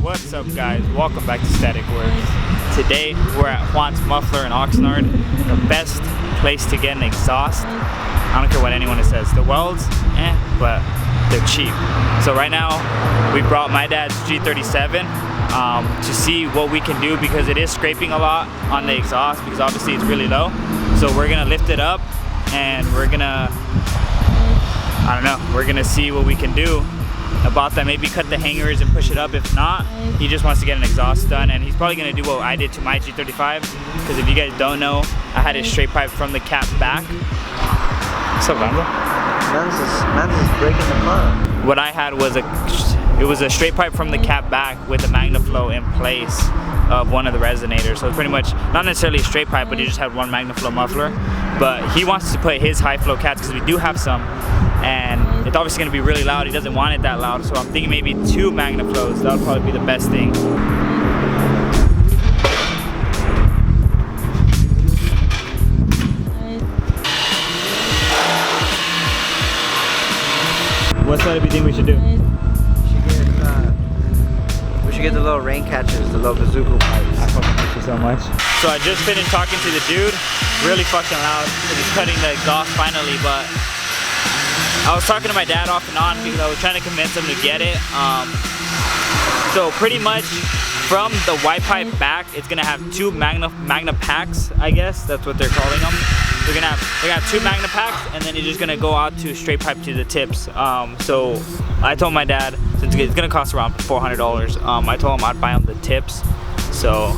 What's up, guys? Welcome back to Static Works. Today we're at Juan's Muffler in Oxnard, the best place to get an exhaust. I don't care what anyone says. The welds, but they're cheap. So right now we brought my dad's G37 to see what we can do, because it is scraping a lot on the exhaust because obviously it's really low. So we're gonna lift it up and we're gonna, I don't know, we're gonna see what we can do about that. Maybe cut the hangers and push it up. If not, he just wants to get an exhaust done, and he's probably gonna do what I did to my G35, because if you guys don't know, I had a straight pipe from the cap back. What's up, Lando? Man's is breaking the car. What I had was a straight pipe from the cap back with a MagnaFlow in place of one of the resonators. So it's pretty much not necessarily a straight pipe, but he just had one MagnaFlow muffler. But he wants to put his high flow cats, because we do have some, and it's obviously going to be really loud. He doesn't want it that loud, so I'm thinking maybe 2 MagnaFlows. That would probably be the best thing. What side do you think we should do? We should get the little rain catchers, the little bazooka pipes. I fucking hate you so much. So I just finished talking to the dude, really fucking loud, because he's cutting the exhaust finally, but I was talking to my dad off and on because I was trying to convince him to get it. So pretty much from the white pipe back, it's gonna have 2 Magna packs, I guess that's what they're calling them. They're gonna have 2 Magna packs, and then you're just gonna go out to straight pipe to the tips. So I told my dad, since it's gonna cost around $400, I told him I'd buy him the tips. So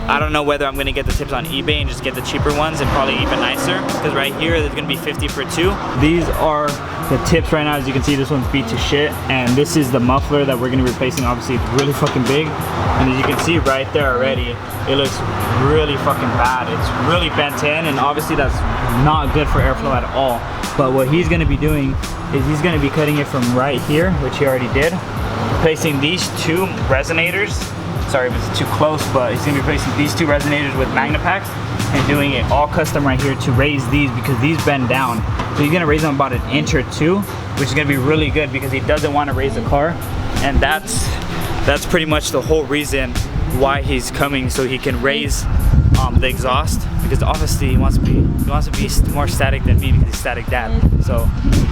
I don't know whether I'm gonna get the tips on eBay and just get the cheaper ones and probably even nicer, because right here there's gonna be 50 for 2. These are the tips right now. As you can see, this one's beat to shit, and this is the muffler that we're gonna be replacing. Obviously it's really fucking big, and as you can see right there already, it looks really fucking bad. It's really bent in, and obviously that's not good for airflow at all. But what he's gonna be doing is he's gonna be cutting it from right here, which he already did, replacing these 2 resonators. Sorry if it's too close, but he's gonna be replacing these 2 resonators with Magna packs and doing it all custom right here to raise these, because these bend down. So he's gonna raise them about 1 inch or 2, which is gonna be really good because he doesn't want to raise the car. And that's pretty much the whole reason why he's coming, so he can raise the exhaust, because obviously he wants to be more static than me, because he's static dad. So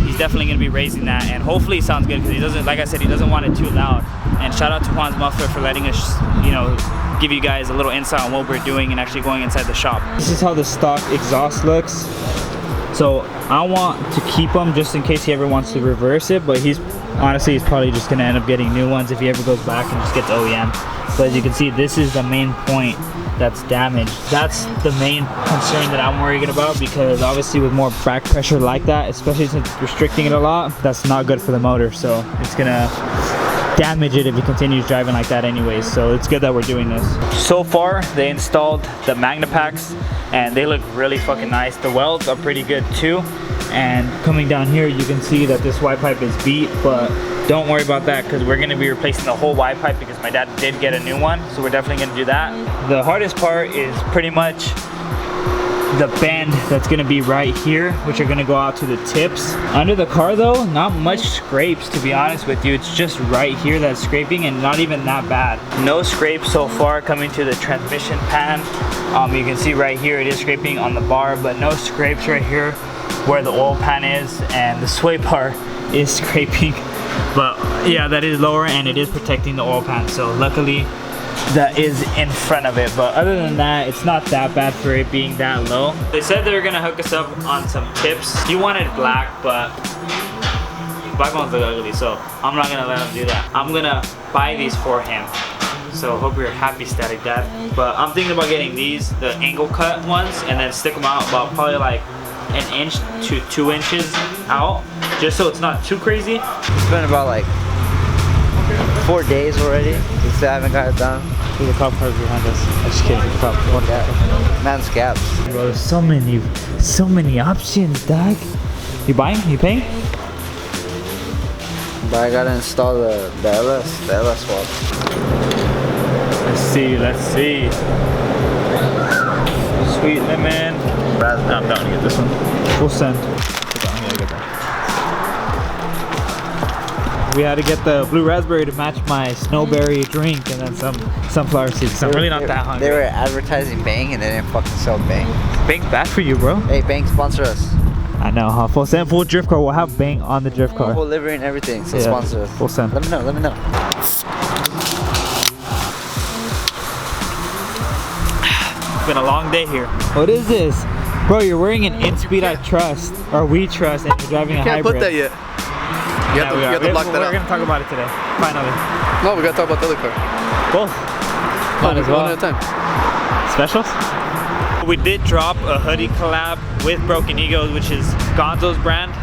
he's definitely gonna be raising that, and hopefully it sounds good, because he doesn't, like I said, he doesn't want it too loud. And shout out to Juan's Muffler for letting us, you know, give you guys a little insight on what we're doing and actually going inside the shop. This is how the stock exhaust looks. So I want to keep them just in case he ever wants to reverse it, but he's probably just gonna end up getting new ones if he ever goes back and just gets OEM. But as you can see, this is the main point that's damaged. That's the main concern that I'm worried about, because obviously with more back pressure like that, especially since it's restricting it a lot, that's not good for the motor. So it's gonna damage it if he continues driving like that anyways. So it's good that we're doing this. So far they installed the Magna packs and they look really fucking nice. The welds are pretty good too, and coming down here you can see that this Y pipe is beat, but don't worry about that, because we're going to be replacing the whole Y pipe, because my dad did get a new one, so we're definitely going to do that. The hardest part is pretty much the bend that's going to be right here, which are going to go out to the tips. Under the car though, not much scrapes, to be honest with you. It's just right here that's scraping, and not even that bad. No scrapes so far coming to the transmission pan. You can see right here it is scraping on the bar, but no scrapes right here where the oil pan is, and the sway bar is scraping. But yeah, that is lower, and it is protecting the oil pan, so luckily that is in front of it. But other than that, it's not that bad for it being that low. They said they were gonna hook us up on some tips. He wanted black, but black ones look ugly, so I'm not gonna let him do that. I'm gonna buy these for him. So hope you're happy, Static Dad. But I'm thinking about getting these, the angle cut ones, and then stick them out about probably like 1 inch to 2 inches out, just so it's not too crazy. It's been about like 4 days already. We still haven't got it done. There's a cop car behind us. I'm just kidding. Man's gaps. Bro, there's so many options, dog. You buying? You paying? But I gotta install the LS swap. Let's see. Sweet lemon. I'm down to get this one. Full send. Hold on, I gotta get that. We had to get the blue raspberry to match my snowberry drink, and then some sunflower seeds. So I'm really not that hungry. They were advertising Bang and they didn't fucking sell Bang. Bang's bad for you, bro. Hey, Bang, sponsor us. I know, huh? Full send, full drift car. We'll have Bang on the drift car. Full livery and everything, so Yeah, sponsor us. full send. Let me know, let me know. It's been a long day here. What is this? Bro, you're wearing an InSpeed I trust, or we trust, and you're driving a hybrid. Can't put that yet. You have to block that out. We're gonna talk about it today, finally. No, we gotta talk about the other car. Both. Might as well. One at a time. Specials? We did drop a hoodie collab with Broken Egos, which is Gonzo's brand.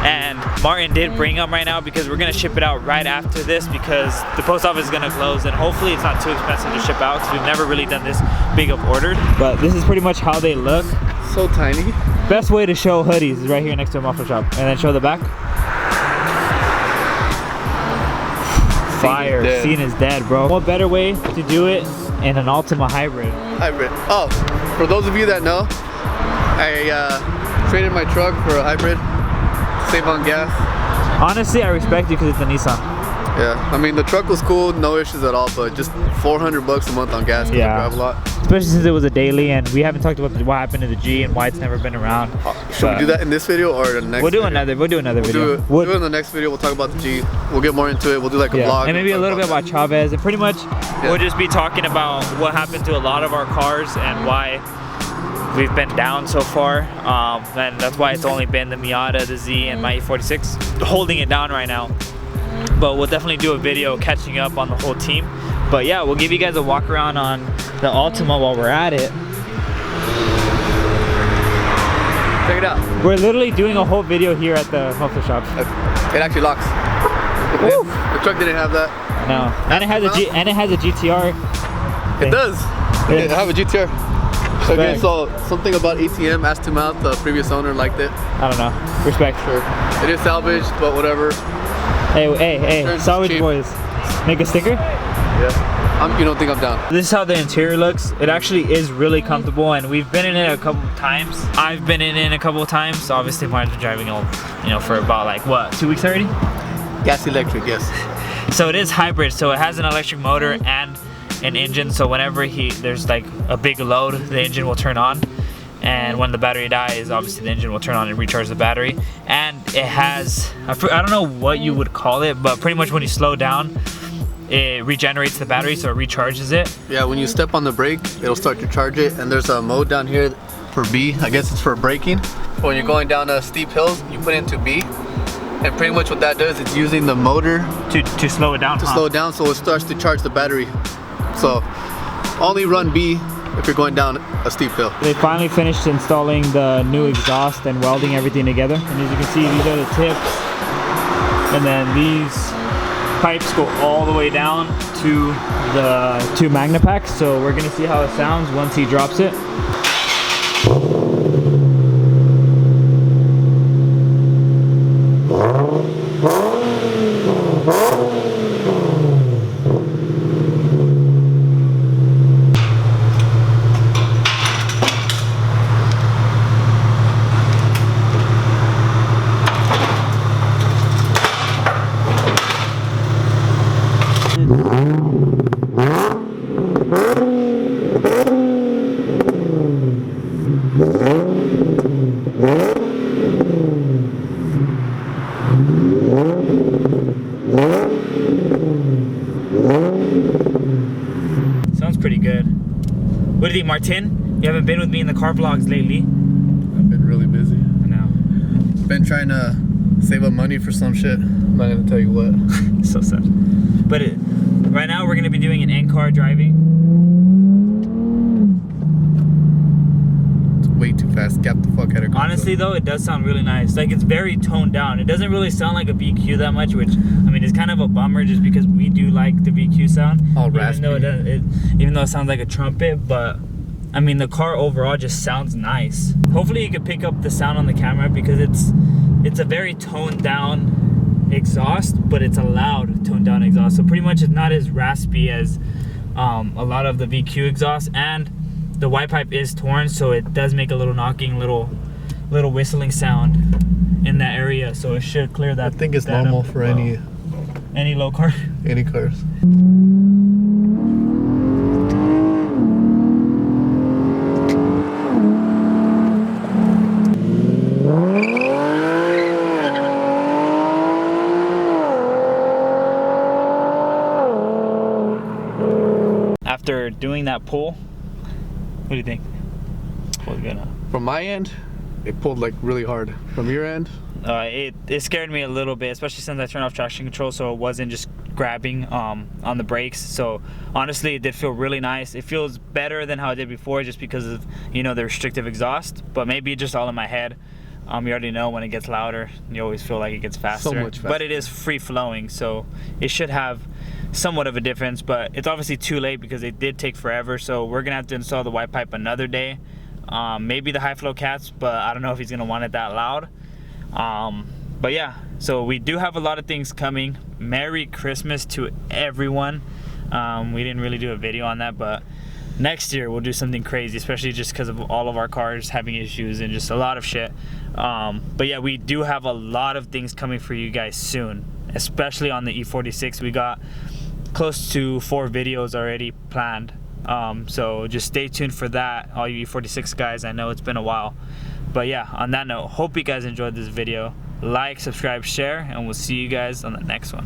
And Martin did bring them right now because we're gonna ship it out right after this because the post office is gonna close, and hopefully it's not too expensive to ship out because we've never really done this big of ordered. But this is pretty much how they look. So tiny. Best way to show hoodies is right here next to a muffler shop, and then show the back. Fire, scene is dead, bro. What better way to do it in an Altima hybrid? Hybrid. Oh, for those of you that know, I traded my truck for a hybrid. Save on gas. Honestly, I respect you because it's a Nissan. Yeah, I mean the truck was cool, no issues at all, but just $400 a month on gas because I drive a lot. Especially since it was a daily, and we haven't talked about what happened to the G and why it's never been around. Should we do that in this video or the next? We'll do another video. We'll do it in the next video. We'll talk about the G. We'll get more into it. We'll do like a vlog. And maybe a little bit about Chavez, and pretty much we'll just be talking about what happened to a lot of our cars and why we've been down so far, and that's why it's only been the Miata, the Z, and my E46 holding it down right now. But we'll definitely do a video catching up on the whole team. But yeah, we'll give you guys a walk around on the Altima while we're at it. Check it out. We're literally doing a whole video here at the muffler shop. It actually locks. The truck didn't have that. No, and it has a GTR. It does. Yeah. I have a GTR. Okay, so something about ATM, ass to mouth, the previous owner liked it. I don't know. Respect. Sure. It is salvaged, but whatever. Hey, salvage boys. Make a sticker? Yeah. You don't think I'm down? This is how the interior looks. It actually is really comfortable, and we've been in it a couple times. I've been in it a couple times. So obviously, Martin's been driving, for about like what, 2 weeks already? Gas electric, yes. So it is hybrid. So it has an electric motor and an engine. So whenever there's like a big load, the engine will turn on. And when the battery dies, obviously the engine will turn on and recharge the battery. And it has, I don't know what you would call it, but pretty much when you slow down, it regenerates the battery, so it recharges it. Yeah, when you step on the brake, it'll start to charge it. And there's a mode down here for B. I guess it's for braking. When you're going down steep hills, you put it into B. And pretty much what that does, it's using the motor to slow it down. Slow it down, so it starts to charge the battery. So only run B if you're going down a steep hill. They finally finished installing the new exhaust and welding everything together. And as you can see, these are the tips. And then these pipes go all the way down to the two Magna packs. So we're gonna see how it sounds once he drops it. Sounds pretty good. What do you think, Martin? You haven't been with me in the car vlogs lately. I've been really busy. I know. Been trying to save up money for some shit. I'm not gonna tell you what. So sad. But right now we're gonna be doing an in-car driving. It's way too fast. Gap the fuck out of car. Honestly though, it does sound really nice. Like, it's very toned down. It doesn't really sound like a VQ that much, which, I mean, is kind of a bummer just because we do like the VQ sound. All raspy. Even though it sounds like a trumpet, but I mean, the car overall just sounds nice. Hopefully you can pick up the sound on the camera because it's a very toned down exhaust, but it's a loud toned down exhaust. So pretty much it's not as raspy as a lot of the VQ exhaust, and the white pipe is torn, so it does make a little knocking, little whistling sound. in that area, so it should clear that. I think it's that normal up for well. any low car. Any cars. After doing that pull, what do you think? Pulled good, huh? From my end, it pulled like really hard. From your end, it scared me a little bit, especially since I turned off traction control, so it wasn't just grabbing on the brakes. So honestly, it did feel really nice. It feels better than how it did before, just because of, you know, the restrictive exhaust. But maybe just all in my head. You already know when it gets louder, you always feel like it gets faster. So much faster. But it is free flowing, so it should have somewhat of a difference. But it's obviously too late because it did take forever. So we're gonna have to install the white pipe another day. Maybe the high flow cats, but I don't know if he's gonna want it that loud. But yeah, so we do have a lot of things coming. Merry Christmas to everyone. We didn't really do a video on that, but next year we'll do something crazy, especially just because of all of our cars having issues and just a lot of shit. But yeah, we do have a lot of things coming for you guys soon, especially on the E46. We got close to 4 videos already planned. So just stay tuned for that, all you E46 guys. I know it's been a while. But yeah, on that note, hope you guys enjoyed this video. Like, subscribe, share, and we'll see you guys on the next one.